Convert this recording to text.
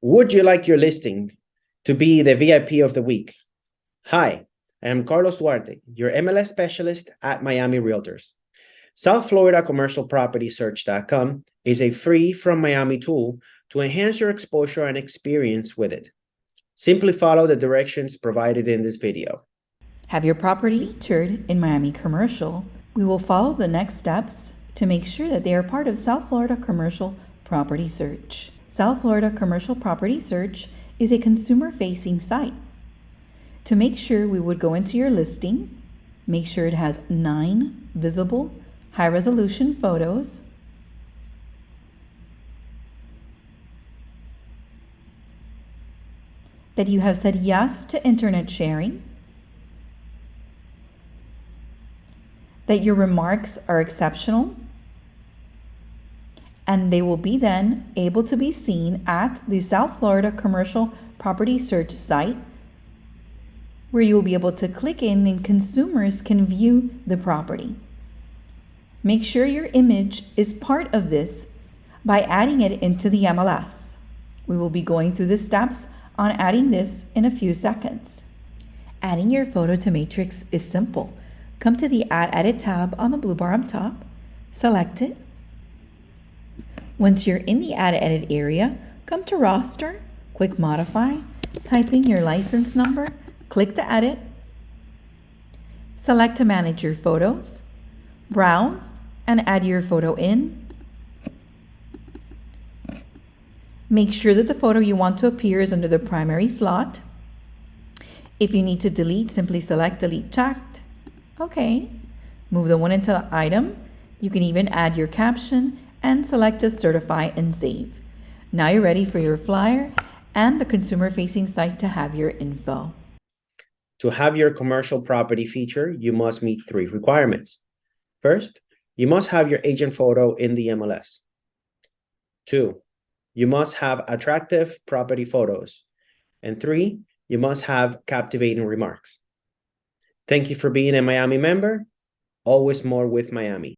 Would you like your listing to be the VIP of the week? Hi, I am Carlos Duarte, your MLS specialist at Miami Realtors. South Florida Commercial Property Search.com is a free from Miami tool to enhance your exposure and experience with it. Simply follow the directions provided in this video. Have your property featured in Miami Commercial? We will follow the next steps to make sure that they are part of South Florida Commercial Property Search. South Florida Commercial Property Search is a consumer-facing site. To make sure, we would go into your listing, make sure it has 9 visible high-resolution photos, that you have said yes to internet sharing, that your remarks are exceptional, and they will be then able to be seen at the South Florida Commercial Property Search site, where you will be able to click in and consumers can view the property. Make sure your image is part of this by adding it into the MLS. We will be going through the steps on adding this in a few seconds. Adding your photo to Matrix is simple. Come to the Add Edit tab on the blue bar up top, select it. Once you're in the Add Edit area, come to Roster, Quick Modify, type in your license number, click to edit, select to manage your photos, browse, and add your photo in. Make sure that the photo you want to appear is under the primary slot. If you need to delete, simply select Delete Checked. Okay. Move the one into the item. You can even add your caption and select to certify and save. Now you're ready for your flyer and the consumer-facing site to have your info. To have your commercial property feature, you must meet 3 requirements. First, you must have your agent photo in the MLS. 2, you must have attractive property photos. And 3, you must have captivating remarks. Thank you for being a Miami member. Always more with Miami.